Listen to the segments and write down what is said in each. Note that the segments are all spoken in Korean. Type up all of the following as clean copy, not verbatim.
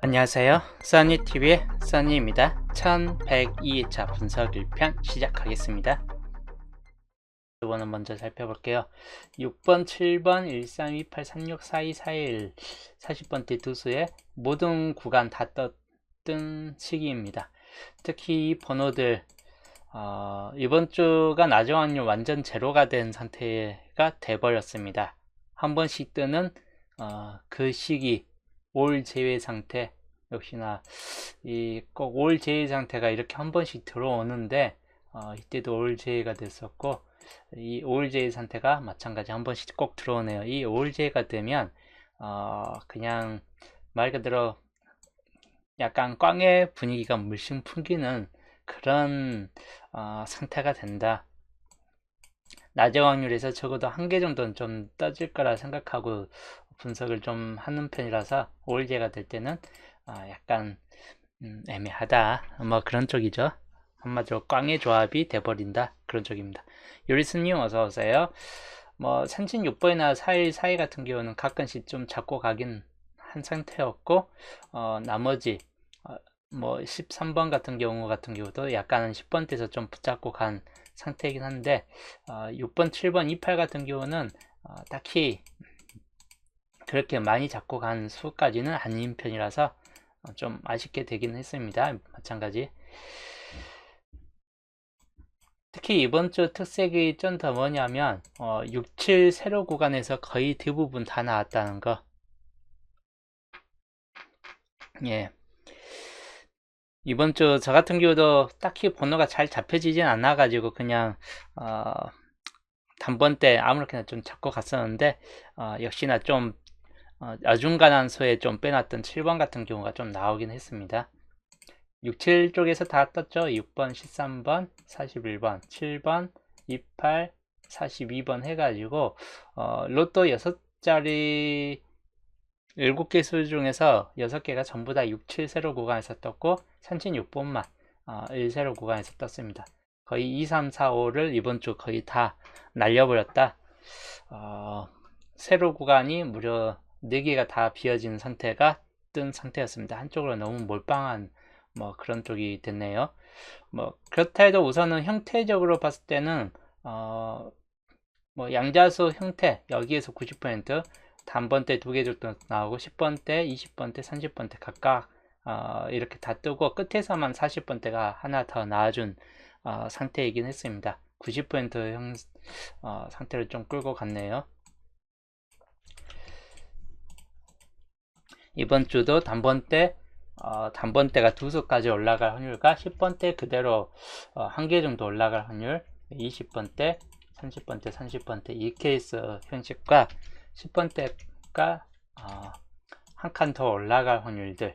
안녕하세요. 써니TV의 써니입니다. 1102차 분석 1편 시작하겠습니다. 이번은 먼저 살펴볼게요. 6번, 7번, 1328, 36, 42, 41, 40번대 두수의 모든 구간 다 떴던 시기입니다. 특히 이 번호들 이번 주가 나중 확률 완전 제로가 된 상태가 돼버렸습니다. 한 번씩 뜨는 그 시기 올 제외 상태, 역시나 이 꼭 올 제외 상태가 이렇게 한 번씩 들어오는데 이때도 올 제외가 됐었고, 이 올 제외 상태가 마찬가지 한 번씩 꼭 들어오네요. 이 올 제외가 되면 그냥 말 그대로 약간 꽝의 분위기가 물씬 풍기는 그런 상태가 된다. 낮은 확률에서 적어도 한 개 정도는 좀 떠질 거라 생각하고 분석을 좀 하는 편이라서 올제가 될 때는 약간 애매하다, 뭐 그런 쪽이죠. 한마디로 꽝의 조합이 돼버린다, 그런 쪽입니다. 요리스님 어서오세요. 뭐 산진 6번이나 4일 사이 같은 경우는 가끔씩 좀 잡고 가긴 한 상태였고, 나머지 뭐 13번 같은 경우도 약간은 10번대에서 좀 붙잡고 간 상태이긴 한데, 6번, 7번, 28 같은 경우는 딱히 그렇게 많이 잡고 간 수까지는 아닌 편이라서 좀 아쉽게 되긴 했습니다. 마찬가지. 특히 이번 주 특색이 좀 더 뭐냐면 6, 7 세로 구간에서 거의 대부분 다 나왔다는 거. 예. 이번 주 저 같은 경우도 딱히 번호가 잘 잡혀지진 않아 가지고 그냥 단번때 아무렇게나 좀 잡고 갔었는데, 역시나 좀 어중간한 수에 좀 빼놨던 7번 같은 경우가 좀 나오긴 했습니다. 6, 7 쪽에서 다 떴죠. 6번, 13번, 41번, 7번, 28, 42번 해가지고 로또 6자리 7개 수 중에서 6개가 전부 다 6, 7 세로 구간에서 떴고, 산진 6번만 1 세로 구간에서 떴습니다. 거의 2, 3, 4, 5를 이번 주 거의 다 날려버렸다. 세로 구간이 무려 4개가 다 비어진 상태가 뜬 상태였습니다. 한쪽으로 너무 몰빵한 뭐 그런 쪽이 됐네요. 뭐 그렇다 해도 우선은 형태적으로 봤을 때는 뭐 양자수 형태, 여기에서 90%, 단번대 2개 정도 나오고 10번대, 20번대, 30번대 각각 이렇게 다 뜨고, 끝에서만 40번대가 하나 더 나와준 상태이긴 했습니다. 90% 형 상태를 좀 끌고 갔네요. 이번 주도 단번대가 2수까지 올라갈 확률과 10번대 그대로 1개 정도 올라갈 확률, 20번대, 30번대, 30번대 이 케이스 형식과 10번대가 한 칸 더 올라갈 확률들,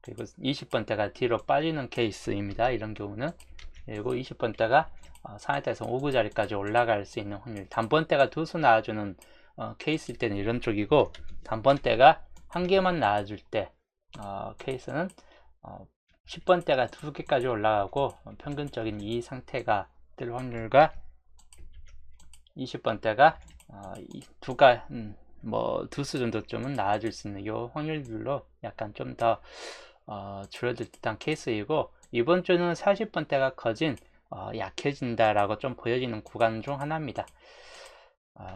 그리고 20번대가 뒤로 빠지는 케이스입니다. 이런 경우는. 그리고 20번대가 상하대에서 5구자리까지 올라갈 수 있는 확률, 단번대가 2수 나와주는 케이스일 때는 이런 쪽이고, 단번대가 한 개만 나와줄 때 케이스는 10번대가 2개까지 올라가고 평균적인 이 상태가 될 확률과 20번대가 뭐 2수 정도쯤은 나와줄 수 있는 이 확률들로 약간 좀 더 줄어들 듯한 케이스이고, 이번 주는 40번대가 커진 약해진다라고 좀 보여지는 구간 중 하나입니다.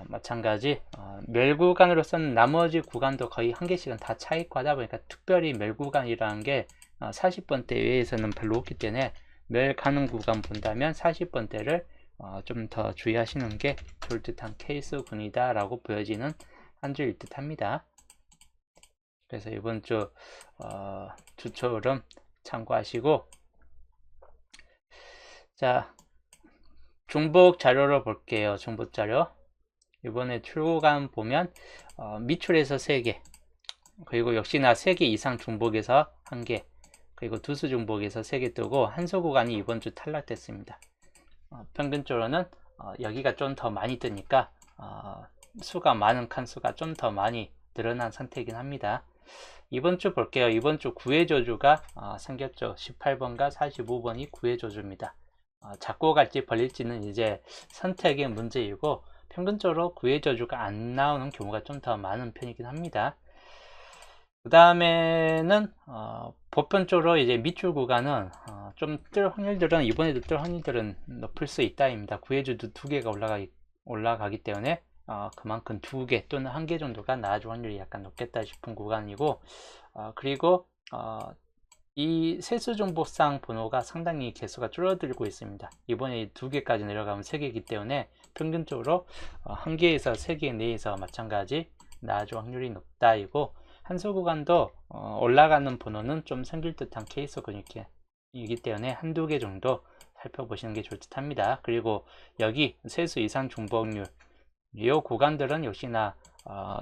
마찬가지 멸 구간으로서는 나머지 구간도 거의 한 개씩은 다 차있고 하다 보니까 특별히 멸 구간이라는 게 40번대 외에서는 별로 없기 때문에, 멸 가는 구간 본다면 40번대를 좀 더 주의하시는 게 좋을 듯한 케이스군이다 라고 보여지는 한 주일 듯 합니다. 그래서 이번 주 주초 흐름 참고하시고, 자, 중복 자료로 볼게요. 중복 자료. 이번에 출고감 보면 미출에서 3개, 그리고 역시나 3개 이상 중복에서 1개, 그리고 두수 중복에서 3개 뜨고, 한수 구간이 이번 주 탈락됐습니다. 평균적으로는 여기가 좀 더 많이 뜨니까 수가 많은 칸수가 좀 더 많이 늘어난 상태이긴 합니다. 이번 주 볼게요. 이번 주 9회 저주가 생겼죠. 18번과 45번이 9회 저주입니다. 잡고 갈지 벌릴지는 이제 선택의 문제이고, 평균적으로 9회 저주가 안 나오는 경우가 좀 더 많은 편이긴 합니다. 그 다음에는 보편적으로 이제 밑줄 구간은 좀 뜰 확률들은 이번에도 뜰 확률들은 높을 수 있다입니다. 구해주도 2개가 올라가기 때문에 그만큼 2개 또는 1개 정도가 나아질 확률이 약간 높겠다 싶은 구간이고, 그리고 이 세수정보상 번호가 상당히 개수가 줄어들고 있습니다. 이번에 2개까지 내려가면 3개이기 때문에 평균적으로 1개에서 3개 내에서 마찬가지 나아질 확률이 높다이고, 한수 구간도 올라가는 번호는 좀 생길 듯한 케이스이기 때문에 한두 개 정도 살펴보시는 게 좋을 듯 합니다. 그리고 여기 세수 이상 중복률 이 구간들은 역시나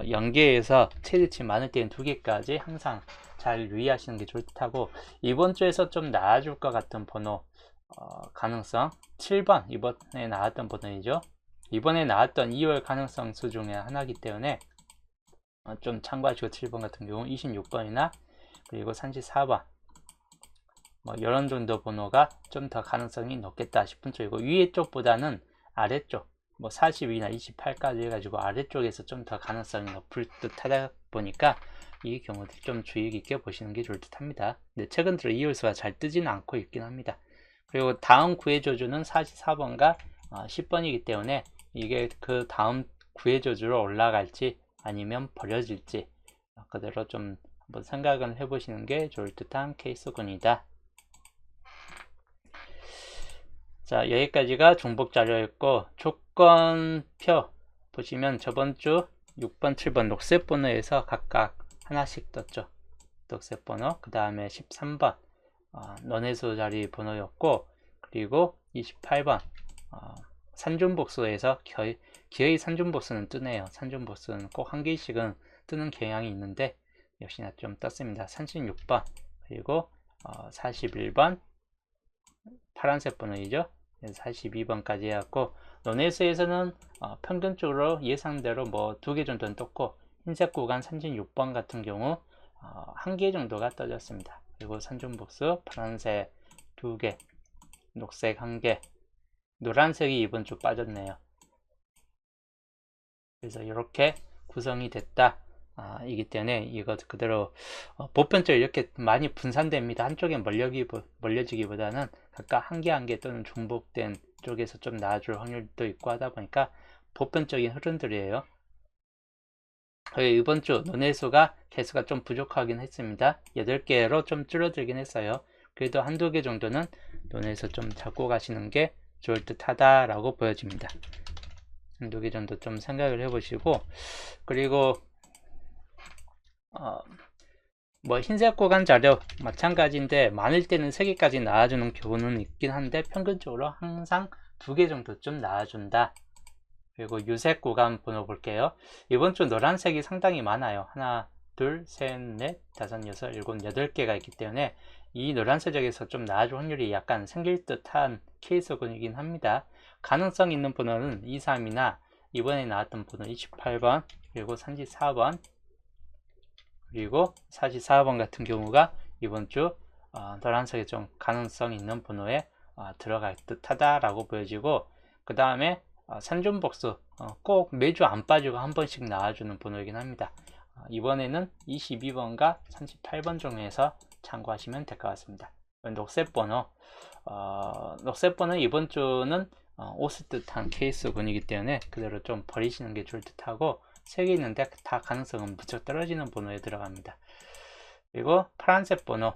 연계에서 최대치 많을 때는 2개까지 항상 잘 유의하시는 게 좋을 듯 하고, 이번 주에서 좀 나아질 것 같은 번호 가능성 7번, 이번에 나왔던 번호이죠. 이번에 나왔던 2월 가능성 수 중에 하나이기 때문에 좀 참고하시고, 7번 같은 경우 26번이나 그리고 34번 뭐 이런 정도 번호가 좀 더 가능성이 높겠다 싶은 쪽이고, 위에 쪽보다는 아래쪽 뭐 42나 28까지 해가지고 아래쪽에서 좀 더 가능성이 높을 듯 하다 보니까 이 경우도 좀 주의 깊게 보시는 게 좋을 듯 합니다. 근데 최근 들어 이율수가 잘 뜨지는 않고 있긴 합니다. 그리고 다음 구해조주는 44번과 10번이기 때문에 이게 그 다음 구해조주로 올라갈지 아니면 버려질지 그대로 좀 한번 생각을 해보시는 게 좋을 듯한 케이스군이다. 자, 여기까지가 중복 자료였고, 조건표 보시면 저번주 6번, 7번 녹색 번호에서 각각 하나씩 떴죠. 녹색 번호, 그 다음에 13번 너네수 자리 번호였고, 그리고 28번 산중복수에서 기어이 산중복수는 뜨네요. 산중복수는 꼭 한 개씩은 뜨는 경향이 있는데 역시나 좀 떴습니다. 36번, 그리고 41번 파란색 번호이죠. 42번까지 해갖고, 노네스에서는 평균적으로 예상대로 뭐 2개 정도는 떴고, 흰색 구간 36번 같은 경우 1개 정도가 떠졌습니다. 그리고 산중복수 파란색 2개, 녹색 1개, 노란색이 이번 주 빠졌네요. 그래서 이렇게 구성이 됐다 이기 때문에 이거 그대로 보편적으로 이렇게 많이 분산됩니다. 한쪽에 몰려지기보다는 각각 한 개 또는 중복된 쪽에서 좀 나아질 확률도 있고 하다 보니까 보편적인 흐름들이에요. 이번 주 논의수가 개수가 좀 부족하긴 했습니다. 8개로 좀 줄어들긴 했어요. 그래도 한두 개 정도는 논의수 좀 잡고 가시는 게 좋을 듯 하다라고 보여집니다. 한두 개 정도 좀 생각을 해보시고, 그리고 뭐 흰색 구간 자료 마찬가지인데 많을 때는 3개까지 나와주는 경우는 있긴 한데 평균적으로 항상 2개 정도 좀 나와준다. 그리고 유색 구간 번호 볼게요. 이번 주 노란색이 상당히 많아요. 하나, 둘, 셋, 넷, 다섯, 여섯, 일곱, 8개가 있기 때문에 이 노란색에서 좀 나아질 확률이 약간 생길 듯한 케이스군이긴 합니다. 가능성 있는 번호는 2, 3이나 이번에 나왔던 번호 28번, 그리고 34번, 그리고 44번 같은 경우가 이번 주 노란색에 좀 가능성 있는 번호에 들어갈 듯하다라고 보여지고, 그 다음에 산중복수 꼭 매주 안 빠지고 한 번씩 나와주는 번호이긴 합니다. 이번에는 22번과 38번 중에서 참고하시면 될 것 같습니다. 녹색 번호, 녹색 번호 이번 주는 옷을 듯한 케이스군이기 때문에 그대로 좀 버리시는 게 좋을 듯하고, 3개 있는데 다 가능성은 무척 떨어지는 번호에 들어갑니다. 그리고 파란색 번호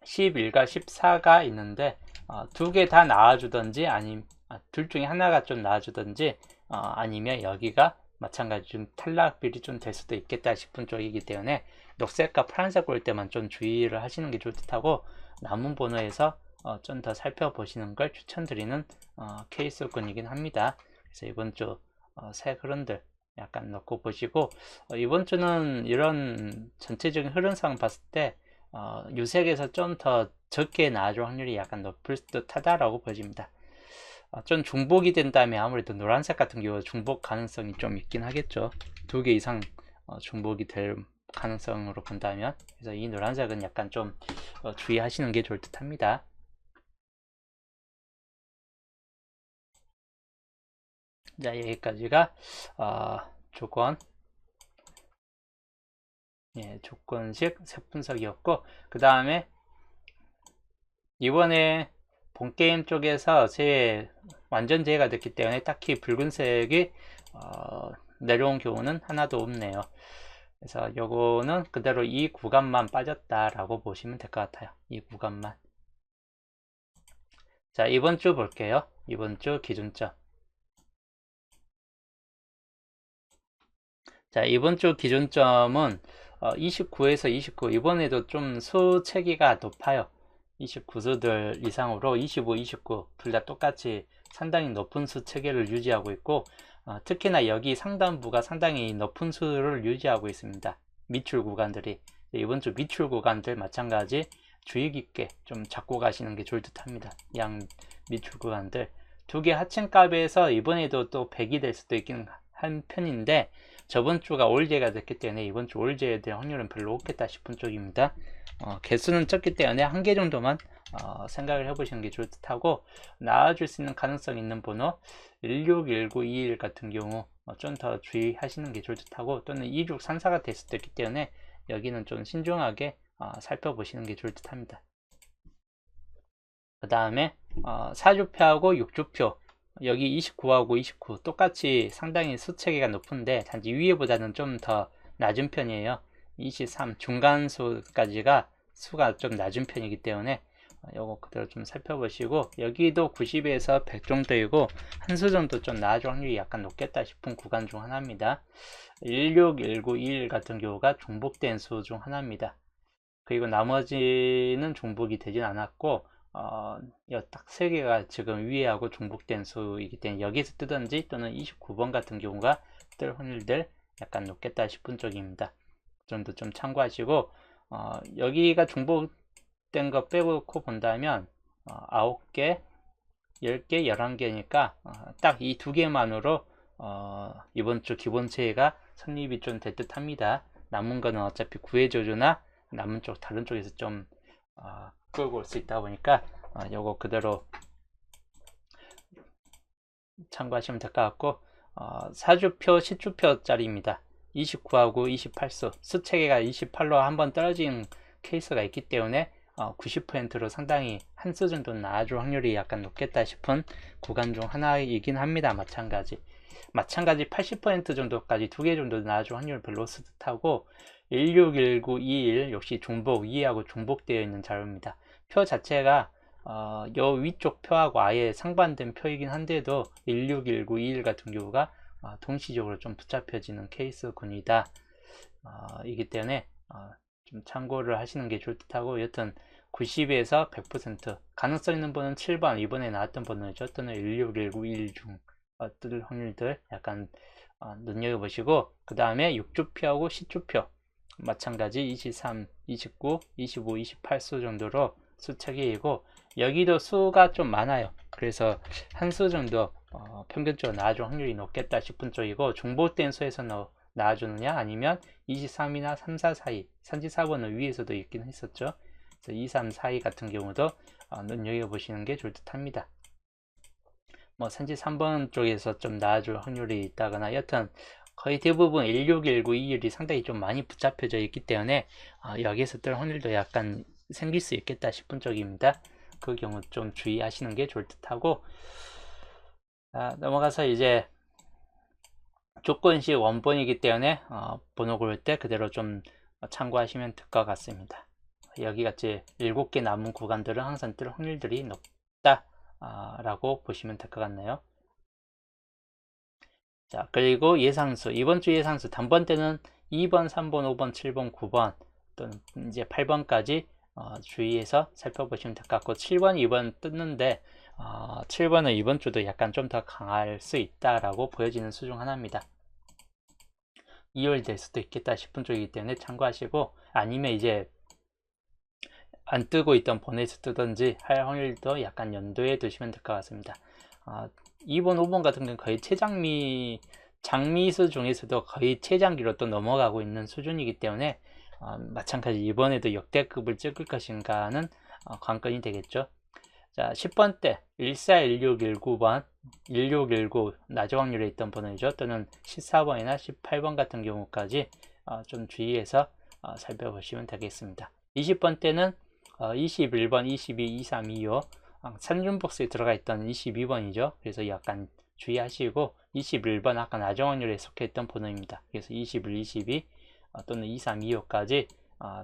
11과 14가 있는데 2개 다 나와주든지 아니면 둘 중에 하나가 좀 나와주든지 아니면 여기가 마찬가지 좀 탈락비리 좀 될 수도 있겠다 싶은 쪽이기 때문에 녹색과 파란색 볼 때만 좀 주의를 하시는 게 좋을 듯하고, 남은 번호에서 좀 더 살펴보시는 걸 추천드리는 케이스군이긴 합니다. 그래서 이번 주 색 흐름들 약간 넣고 보시고, 이번 주는 이런 전체적인 흐름상 봤을 때 유색에서 좀 더 적게 나아질 확률이 약간 높을 듯 하다라고 보여집니다. 좀 중복이 된다면 아무래도 노란색 같은 경우 중복 가능성이 좀 있긴 하겠죠. 2개 이상 중복이 될 가능성으로 본다면. 그래서 이 노란색은 약간 좀 주의하시는 게 좋을 듯 합니다. 자, 여기까지가 조건 조건식 색분석이었고, 그 다음에 이번에 본게임 쪽에서 완전 제외가 됐기 때문에 딱히 붉은색이 내려온 경우는 하나도 없네요. 그래서 요거는 그대로 이 구간만 빠졌다라고 보시면 될 것 같아요. 이 구간만. 자, 이번 주 볼게요. 이번 주 기준점. 자, 이번 주 기준점은 29에서 29, 이번에도 좀 수체기가 높아요. 29수들 이상으로 25, 29 둘 다 똑같이 상당히 높은 수 체계를 유지하고 있고, 특히나 여기 상단부가 상당히 높은 수를 유지하고 있습니다. 미출 구간들이. 이번 주 미출 구간들 마찬가지 주의 깊게 좀 잡고 가시는 게 좋을 듯 합니다. 양 미출 구간들 두 개 하층값에서 이번에도 또 100이 될 수도 있긴 한 편인데, 저번 주가 올제가 됐기 때문에 이번 주 올제에 대한 확률은 별로 없겠다 싶은 쪽입니다. 개수는 적기 때문에 한 개 정도만 생각을 해보시는 게 좋을 듯 하고, 나와줄 수 있는 가능성 있는 번호 161921 같은 경우 좀 더 주의하시는 게 좋을 듯 하고, 또는 2634가 될 수도 있기 때문에 여기는 좀 신중하게 살펴보시는 게 좋을 듯 합니다. 그 다음에 4주표하고 6주표, 여기 29하고 29 똑같이 상당히 수체계가 높은데 단지 위에보다는 좀 더 낮은 편이에요. 23 중간수까지가 수가 좀 낮은 편이기 때문에 요거 그대로 좀 살펴보시고, 여기도 90에서 100 정도이고 한 수 정도 좀 나아질 확률이 약간 높겠다 싶은 구간 중 하나입니다. 161921 같은 경우가 중복된 수 중 하나입니다. 그리고 나머지는 중복이 되진 않았고, 딱 3개가 지금 위에하고 중복된 수이기 때문에 여기서 뜨든지 또는 29번 같은 경우가 뜰 확률들 약간 높겠다 싶은 쪽입니다. 그 정도 좀 참고하시고, 여기가 중복된 거 빼고 본다면 9개, 10개, 11개니까 딱 이 두 개만으로 이번 주 기본체가 성립이 좀 될 듯 합니다. 남은 거는 어차피 구해조주나 남은 쪽 다른 쪽에서 좀 끌고 올 수 있다 보니까 요거 그대로 참고하시면 될 것 같고, 4주표, 10주표 짜리입니다. 29하고 28수 수체계가 28로 한번 떨어진 케이스가 있기 때문에 90%로 상당히 한 수 정도는 나아줄 확률이 약간 높겠다 싶은 구간 중 하나이긴 합니다. 마찬가지 80% 정도까지 두 개 정도 나아줄 확률 별로 없을 듯하고, 161921 역시 중복, 위하고 중복되어 있는 자료입니다. 표 자체가 요 위쪽 표하고 아예 상반된 표이긴 한데도 161921 같은 경우가 동시적으로 좀 붙잡혀지는 케이스군이다. 이기 때문에 좀 참고를 하시는 게 좋을 듯하고, 여튼 90에서 100% 가능성 있는 번호는 7번, 이번에 나왔던 번호죠. 또는 161921 중 뜰 확률들 약간 눈여겨보시고, 그 다음에 6주표하고 10주표 마찬가지 23, 29, 25, 28수 정도로 수체계이고, 여기도 수가 좀 많아요. 그래서 한 수 정도 평균적으로 나아줄 확률이 높겠다 싶은 쪽이고, 중복된 수에서 나아주느냐 아니면 23이나 34 사이, 34번은 위에서도 있긴 했었죠. 그래서 2, 3 사이 같은 경우도 눈여겨보시는 게 좋을 듯 합니다. 뭐 33번 쪽에서 좀 나아줄 확률이 있다거나, 여튼 거의 대부분 161921이 상당히 좀 많이 붙잡혀져 있기 때문에 여기에서 뜰 확률도 약간 생길 수 있겠다 싶은 쪽입니다. 그 경우 좀 주의하시는 게 좋을 듯 하고, 넘어가서 이제 조건식 원본이기 때문에 번호 고를 때 그대로 좀 참고하시면 될 것 같습니다. 여기 같이 7개 남은 구간들은 항상 뜰 확률들이 높다 라고 보시면 될 것 같네요. 자, 그리고 예상수, 이번 주 예상수 단번 때는 2번, 3번, 5번, 7번, 9번 또는 이제 8번까지 주의해서 살펴보시면 될 것 같고, 7번, 2번 떴는데 7번은 이번 주도 약간 좀 더 강할 수 있다라고 보여지는 수 중 하나입니다. 2월 될 수도 있겠다 싶은 쪽이기 때문에 참고하시고, 아니면 이제 안 뜨고 있던 번호에서 뜨든지 할 확률도 약간 연도에 두시면 될 것 같습니다. 2번, 5번 같은 경우는 거의 장미수 중에서도 거의 최장기로 또 넘어가고 있는 수준이기 때문에 마찬가지 이번에도 역대급을 찍을 것인가는 관건이 되겠죠. 자, 10번 때 141619번 1619 낮은 확률에 있던 번호이죠. 또는 14번이나 18번 같은 경우까지 좀 주의해서 살펴보시면 되겠습니다. 20번대는 21번, 22, 23, 25 산준복수에 들어가 있던 22번이죠. 그래서 약간 주의하시고 21번 아까 나정확률에 속해 있던 번호입니다. 그래서 21, 22 또는 23, 25까지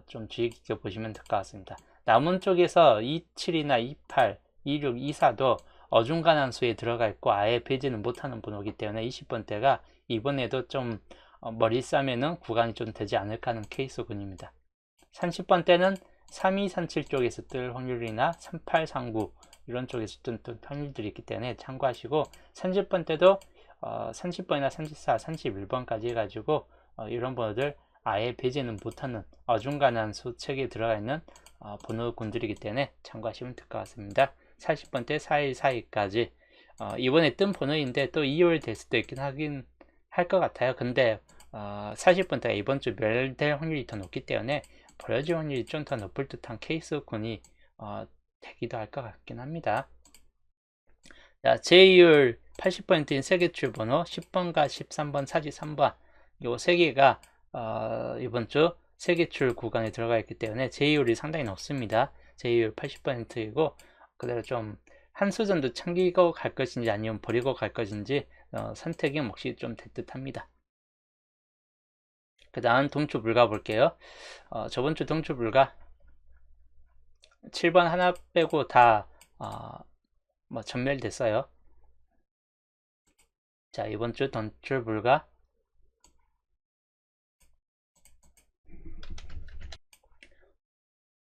좀 주의 깊게 보시면 될 것 같습니다. 남은 쪽에서 27이나 28, 26, 24도 어중간한 수에 들어가 있고 아예 배제는 못하는 번호이기 때문에 20번대가 이번에도 좀 머리 싸매는 구간이 좀 되지 않을까 하는 케이스군입니다. 30번대는 3237 쪽에서 뜰 확률이나 3839 이런 쪽에서 뜬 확률들이 있기 때문에 참고하시고 30번대도 30번이나 34, 31번까지 해가지고 이런 번호들 아예 배제는 못하는 어중간한 수책에 들어가 있는 번호군들이기 때문에 참고하시면 될 것 같습니다. 40번대 4142까지 이번에 뜬 번호인데 또 2월 될 수도 있긴 하긴 할 것 같아요. 근데 40번대가 이번 주 멸될 확률이 더 높기 때문에 버려질 확률이 좀 더 높을 듯한 케이스군이 되기도 할 것 같긴 합니다. 자, 제이율 80%인 세개출 번호 10번과 13번, 사지 3번 요 세 개가 이번 주 세개출 구간에 들어가 있기 때문에 제이율이 상당히 높습니다. 제이율 80%이고 그대로 좀 한 수 정도 챙기고 갈 것인지 아니면 버리고 갈 것인지 선택이 몫이 좀 될 듯 합니다. 그 다음 동추 불가 볼게요. 저번 주 동추 불가 7번 하나 빼고 다 전멸됐어요. 자, 이번 주 동추 불가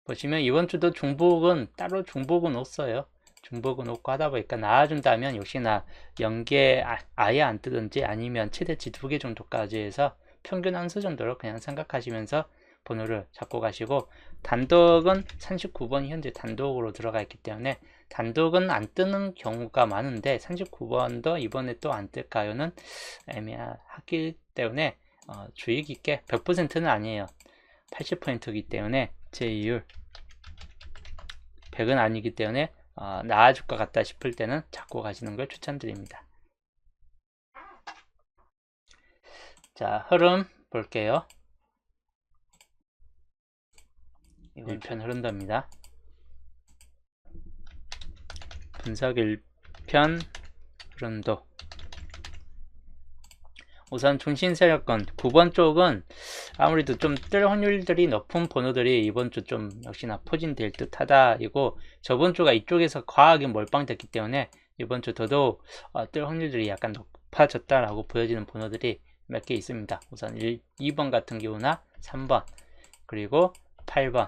보시면 이번 주도 중복은 따로 중복은 없어요. 중복은 없고 하다 보니까 나와준다면 역시나 연계 아예 안 뜨든지 아니면 최대치 2개 정도까지 해서 평균 한 수 정도로 그냥 생각하시면서 번호를 잡고 가시고 단독은 39번이 현재 단독으로 들어가 있기 때문에 단독은 안 뜨는 경우가 많은데 39번도 이번에 또 안 뜰까요는 애매하기 때문에 주의 깊게 100%는 아니에요. 80%이기 때문에 제이율 100은 아니기 때문에 나아질 것 같다 싶을 때는 잡고 가시는 걸 추천드립니다. 자, 흐름 볼게요. 이번 편 흐른답니다. 분석 1편 흐름도 우선 중심 세력권 9번 쪽은 아무래도 좀 뜰 확률들이 높은 번호들이 이번 주 좀 역시나 포진될 듯 하다 이고 저번 주가 이쪽에서 과하게 몰빵됐기 때문에 이번 주 더더욱 뜰 확률들이 약간 높아졌다라고 보여지는 번호들이 몇 개 있습니다. 우선 2번 같은 경우나 3번 그리고 8번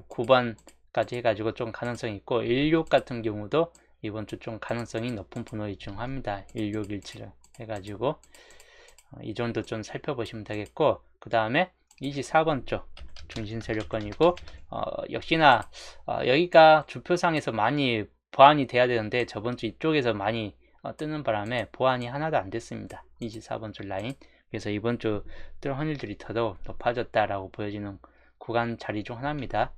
9번까지 해가지고 좀 가능성이 있고 16 같은 경우도 이번 주 좀 가능성이 높은 번호 중 합니다. 1617을 해가지고 이 정도 좀 살펴보시면 되겠고 그 다음에 24번 쪽 중심 세력권이고 역시나 여기가 주표상에서 많이 보완이 돼야 되는데 저번 주 이쪽에서 많이 뜨는 바람에 보완이 하나도 안 됐습니다. 24번 줄 라인 그래서 이번 주 뜰 확률들이 더더욱 높아졌다라고 보여지는 구간 자리 중 하나입니다.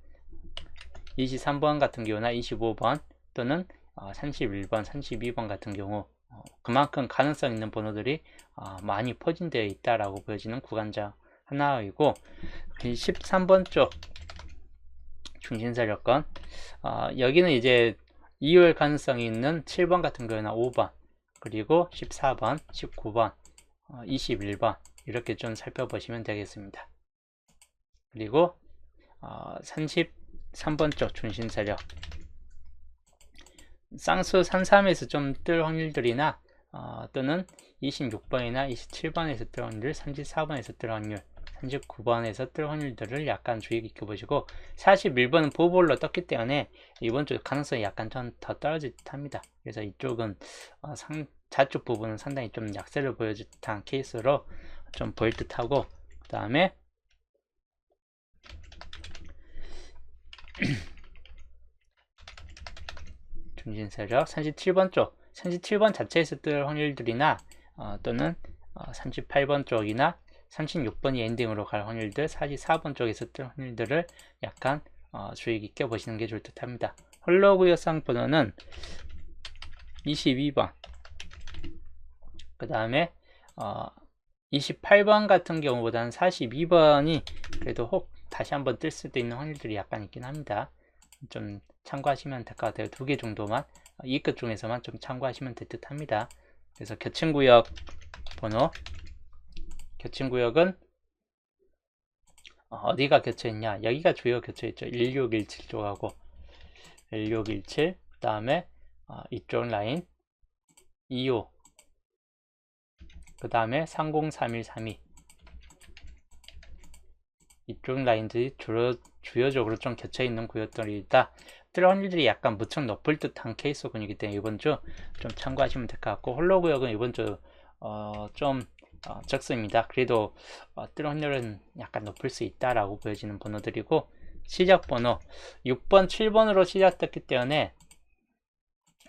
23번 같은 경우나 25번 또는 31번, 32번 같은 경우 그만큼 가능성 있는 번호들이 많이 포진되어 있다라고 보여지는 구간자 하나이고 13번 쪽 중심세력권 여기는 이제 2월 가능성이 있는 7번 같은 경우나 5번 그리고 14번, 19번, 21번 이렇게 좀 살펴보시면 되겠습니다. 그리고 33번 쪽 중심세력 쌍수 33에서 좀 뜰 확률들이나 또는 26번이나 27번에서 뜰 확률, 34번에서 뜰 확률, 39번에서 뜰 확률들을 약간 주의 깊게 보시고 41번은 보볼로 떴기 때문에 이번 주 가능성이 약간 좀 더 떨어질 듯 합니다. 그래서 이쪽은 좌측 부분은 상당히 좀 약세를 보여줄 듯한 케이스로 좀 보일 듯 하고 그 다음에 중심세력 37번 쪽 37번 자체에서 뜰 확률들이나 또는 38번 쪽이나 36번이 엔딩으로 갈 확률들 44번 쪽에서 뜰 확률들을 약간 주의 깊게 보시는 게 좋을 듯 합니다. 홀로구역상 번호는 22번 그 다음에 28번 같은 경우보다는 42번이 그래도 혹 다시 한번 뜰 수도 있는 확률들이 약간 있긴 합니다. 좀 참고하시면 될 것 같아요. 두 개 정도만, 이 끝 중에서만 좀 참고하시면 될 듯 합니다. 그래서 교침구역 번호, 교침구역은 어디가 겹쳐있냐, 여기가 주요 겹쳐있죠. 1617 쪽하고 1617, 그 다음에 이쪽 라인 25, 그 다음에 303132, 이쪽 라인들이 주요적으로 좀 겹쳐있는 구역들이다. 뜰 확률들이 약간 무척 높을 듯한 케이스군이기 때문에 이번 주 좀 참고하시면 될 것 같고, 홀로 구역은 이번 주 좀 적습니다. 그래도 뜰 확률은 약간 높을 수 있다라고 보여지는 번호들이고, 시작 번호 6번, 7번으로 시작됐기 때문에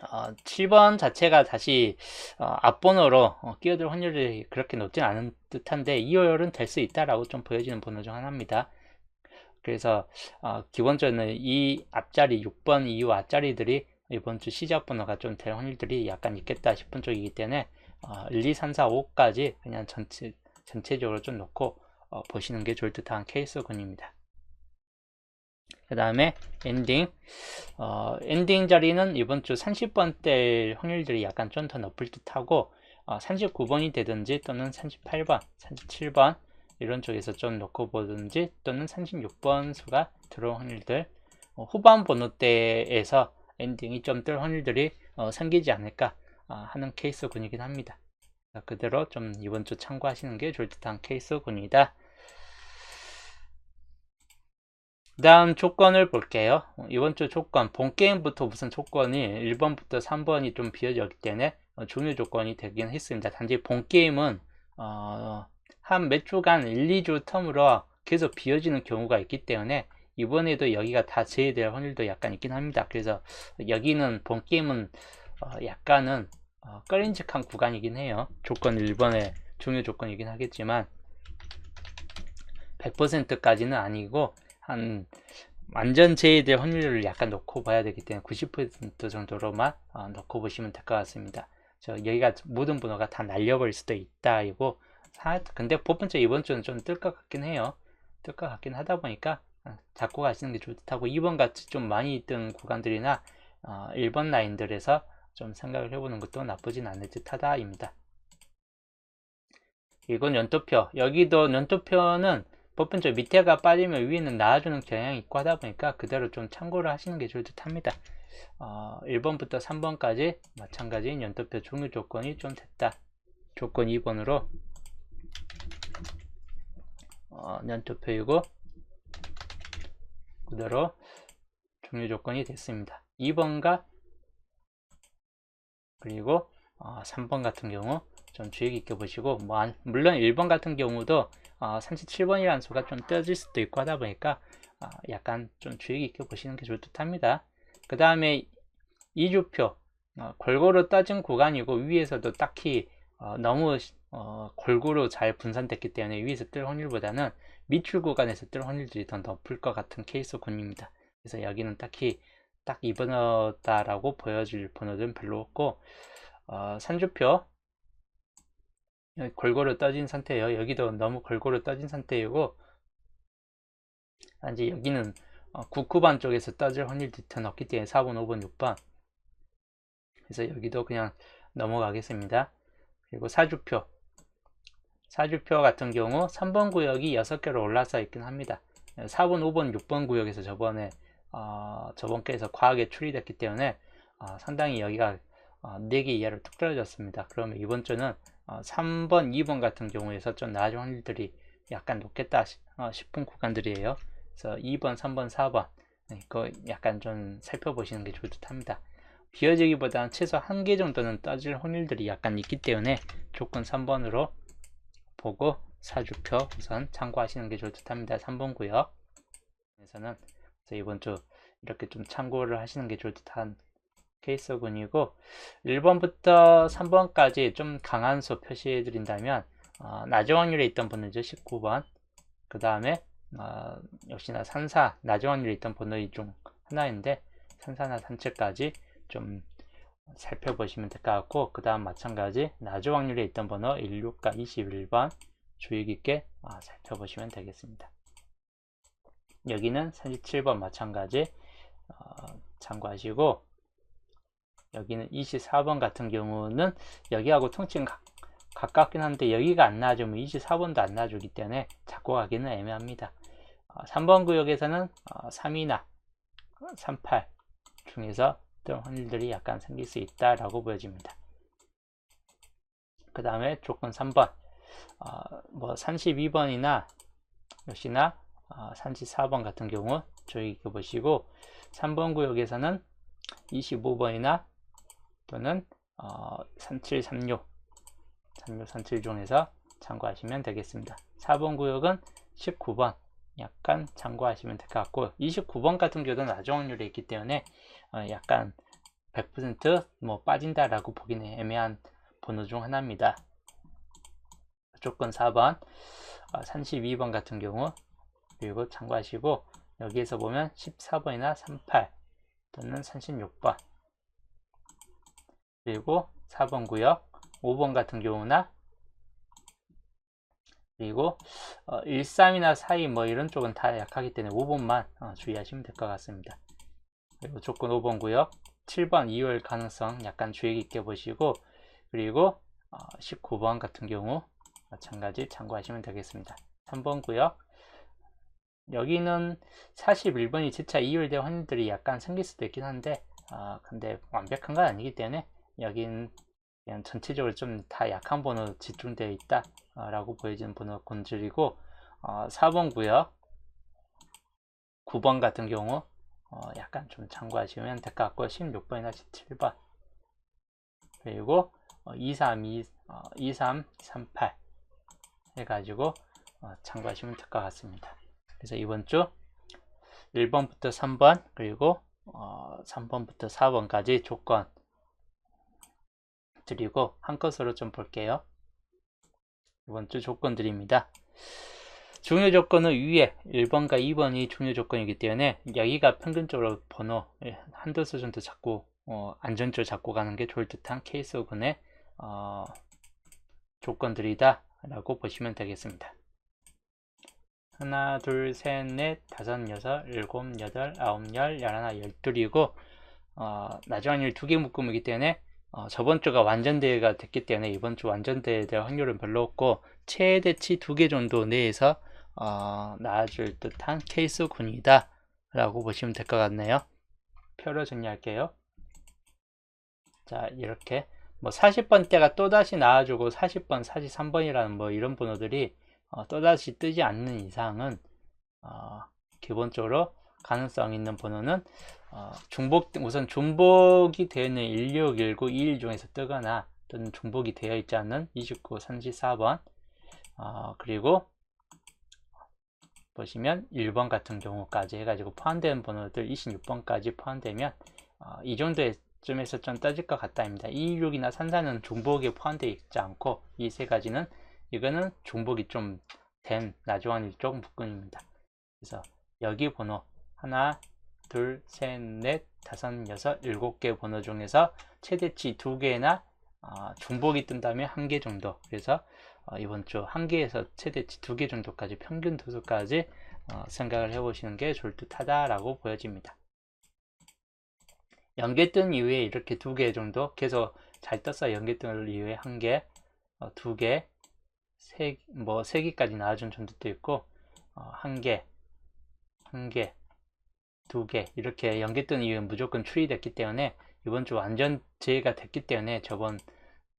7번 자체가 다시 앞번호로 끼어들 확률이 그렇게 높진 않은 듯한데 2호열은 될 수 있다라고 좀 보여지는 번호 중 하나입니다. 그래서 기본적으로 이 앞자리 6번 이후 앞자리들이 이번 주 시작 번호가 좀 될 확률들이 약간 있겠다 싶은 쪽이기 때문에 1, 2, 3, 4, 5까지 그냥 전체적으로 좀 놓고 보시는 게 좋을 듯한 케이스군입니다. 그 다음에 엔딩 엔딩 자리는 이번 주 30번 대 확률들이 약간 좀 더 높을 듯하고 39번이 되든지 또는 38번, 37번 이런 쪽에서 좀 놓고 보든지 또는 36번 수가 들어올 확률들, 후반 번호대에서 엔딩이 좀 뜰 확률들이 생기지 않을까 하는 케이스군이긴 합니다. 그대로 좀 이번 주 참고하시는 게 좋을 듯한 케이스군이다. 그 다음 조건을 볼게요. 이번 주 조건, 본게임부터 무슨 조건이 1번부터 3번이 좀 비어졌기 때문에 중요 조건이 되긴 했습니다. 단지 본게임은 한 몇 주간 1, 2주 텀으로 계속 비어지는 경우가 있기 때문에 이번에도 여기가 다 제외될 확률도 약간 있긴 합니다. 그래서 여기는 본게임은 약간은 꺼림직한 구간이긴 해요. 조건 1번의 중요 조건이긴 하겠지만 100%까지는 아니고 한 완전 제외될 확률을 약간 놓고 봐야 되기 때문에 90% 정도로만 놓고 보시면 될 것 같습니다. 여기가 모든 번호가 다 날려버릴 수도 있다 이고, 근데 보편적으로 이번 주는 좀 뜰 것 같긴 해요. 뜰 것 같긴 하다 보니까 잡고 가시는 게 좋을 듯하고, 2번 같이 좀 많이 뜬 구간들이나 1번 라인들에서 좀 생각을 해보는 것도 나쁘진 않을 듯하다 입니다. 이건 연도표, 여기도 연도표는 보편적으로 밑에가 빠지면 위에는 나아주는 경향이 있고 하다 보니까 그대로 좀 참고를 하시는 게 좋을 듯 합니다. 1번부터 3번까지 마찬가지인 연도표 중요 조건이 좀 됐다. 조건 2번으로 연도표이고 그대로 중요 조건이 됐습니다. 2번과 그리고 3번 같은 경우 좀 주의 깊게 보시고, 물론 1번 같은 경우도 37번이라는 수가 좀 떠질 수도 있고 하다 보니까 약간 좀 주의 깊게 보시는 게 좋을 듯 합니다. 그 다음에 이주표, 골고루 떠진 구간이고 위에서도 딱히 너무 골고루 잘 분산됐기 때문에 위에서 뜰 확률보다는 밑줄 구간에서 뜰 확률들이 더 높을 것 같은 케이스군입니다. 그래서 여기는 딱히 딱 이 번호다라고 보여줄 번호는 별로 없고, 산주표 골고루 떠진 상태예요. 여기도 너무 골고루 떠진 상태이고, 단지 여기는 9번 쪽에서 떠질 확률이 더 높기 때문에 4번, 5번, 6번, 그래서 여기도 그냥 넘어가겠습니다. 그리고 사주표 같은 경우 3번 구역이 6개로 올라서 있긴 합니다. 4번, 5번, 6번 구역에서 저번 게에서 과하게 추리됐기 때문에 상당히 여기가 4개 이하로 뚝 떨어졌습니다. 그러면 이번 주는 3번, 2번 같은 경우에서 좀 나아진 확률들이 약간 높겠다 싶은 구간들이에요. 그래서 2번, 3번, 4번 이거 약간 좀 살펴보시는 게 좋을 듯 합니다. 비어지기보다는 최소 1개 정도는 떠질 확률들이 약간 있기 때문에 조건 3번으로 보고 사주표 우선 참고하시는 게 좋을 듯 합니다. 3번 구역에서는 이번 주 이렇게 좀 참고를 하시는 게 좋을 듯한 케이스군이고, 1번부터 3번까지 좀 강한 수 표시해 드린다면 낮은 확률에 있던 번호죠. 19번. 그 다음에 역시나 산사 낮은 확률에 있던 번호 중 하나인데 산사나 산책까지 좀 살펴보시면 될 것 같고, 그 다음 마찬가지 낮은 확률에 있던 번호 16과 21번 주의 깊게 살펴보시면 되겠습니다. 여기는 37번 마찬가지 참고하시고, 여기는 24번 같은 경우는 여기하고 통칭 가깝긴 한데 여기가 안 나와주면 24번도 안 나와주기 때문에 잡고 가기는 애매합니다. 3번 구역에서는 3이나 38 중에서 어떤 확률들이 약간 생길 수 있다라고 보여집니다. 그 다음에 조건 3번, 32번이나 역시나 34번 같은 경우 주의 깊게 보시고, 3번 구역에서는 25번이나 또는 37, 36, 37 중에서 참고하시면 되겠습니다. 4번 구역은 19번 약간 참고하시면 될 것 같고, 29번 같은 경우는 나중 확률이 있기 때문에 약간 100% 빠진다라고 보기는 애매한 번호 중 하나입니다. 조건 4번, 32번 같은 경우 그리고 참고하시고, 여기에서 보면 14번이나 38 또는 36번, 그리고 4번 구역 5번 같은 경우나, 그리고 13이나 42 이런 쪽은 다 약하기 때문에 5번만 주의하시면 될 것 같습니다. 그리고 조건 5번 구역 7번 2월 가능성 약간 주의 깊게 보시고, 그리고 19번 같은 경우 마찬가지 참고하시면 되겠습니다. 3번 구역, 여기는 41번이 재차 2월될 확률들이 약간 생길 수도 있긴 한데 근데 완벽한 건 아니기 때문에 여기는 그냥 전체적으로 좀 다 약한 번호 집중되어 있다 라고 보여지는 번호 곤줄이고, 4번 구역 9번 같은 경우 약간 좀 참고하시면 될 것 같고, 16번이나 17번, 그리고 23, 38 해가지고 참고하시면 될 것 같습니다. 그래서 이번 주 1번부터 3번 그리고 3번부터 4번까지 조건 드리고 한컷으로 좀 볼게요. 이번 주 조건들입니다. 중요 조건은 위에 1번과 2번이 중요 조건이기 때문에 여기가 평균적으로 번호 한두 수 정도 잡고 안전적으로 잡고 가는 게 좋을 듯한 케이스군의 조건들이다 라고 보시면 되겠습니다. 하나, 둘, 셋, 넷, 다섯, 여섯, 일곱, 여덟, 아홉, 열, 열하나, 열둘이고 나중 확률 2개 묶음이기 때문에 저번 주가 완전대회가 됐기 때문에 이번 주 완전대회에 대한 확률은 별로 없고, 최대치 2개 정도 내에서 나와줄 듯한 케이스군이다 라고 보시면 될 것 같네요. 표로 정리할게요. 자, 이렇게 40번대가 또다시 나와주고 40번, 43번이라는 이런 번호들이 또다시 뜨지 않는 이상은 기본적으로 가능성 있는 번호는 우선 중복이 되어 있는 1619, 21 중에서 뜨거나 또는 중복이 되어 있지 않는 29, 34번, 그리고 보시면 1번 같은 경우까지 해가지고 포함되는 번호들 26번까지 포함되면 이 정도쯤에서 좀 떠질 것 같다입니다. 216이나 34는 중복에 포함되어 있지 않고, 이 세 가지는 이거는 중복이 좀 된 나중한 일종 묶음입니다. 그래서 여기 번호 하나, 둘, 셋, 넷, 다섯, 여섯, 7개 번호 중에서 최대치 2개나 중복이 뜬다면 1개 정도, 그래서 이번 주 1개에서 최대치 2개 정도까지 평균 도수까지 생각을 해보시는 게 좋을 듯 하다라고 보여집니다. 연계 뜬 이후에 이렇게 2개 정도 계속 잘 떴어요. 연계 뜬 이후에 1개, 2개, 3개까지 나와준 정도도 있고 1개, 1개, 2개 이렇게 연계 뜬 이후에 무조건 추이됐기 때문에 이번 주 완전 제외가 됐기 때문에 저번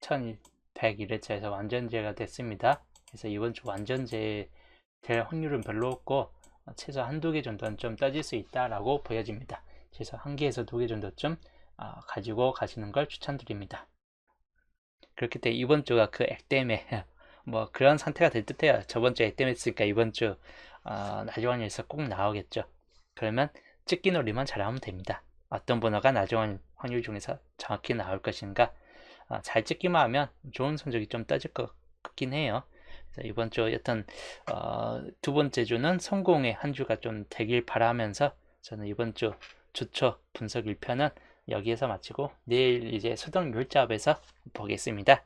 1101회차에서 완전 제외가 됐습니다. 그래서 이번 주 완전 제외될 확률은 별로 없고 최소 한두 개 정도는 좀 떠질 수 있다라고 보여집니다. 최소 1개에서 2개 정도쯤 가지고 가시는 걸 추천드립니다. 그렇기 때문에 이번 주가 그 액 때문에 그런 상태가 될 듯해요. 저번 주에 액 때문에 했으니까 이번 주 나중 확률에서 꼭 나오겠죠. 그러면 찍기 놀이만 잘하면 됩니다. 어떤 번호가 나중 확률 중에서 정확히 나올 것인가, 잘 찍기만 하면 좋은 성적이 좀 떠질 것 같긴 해요. 그래서 이번 주 여튼 두 번째 주는 성공의 한 주가 좀 되길 바라면서 저는 이번 주 주초 분석 1편은 여기에서 마치고 내일 이제 수동 율잡에서 보겠습니다.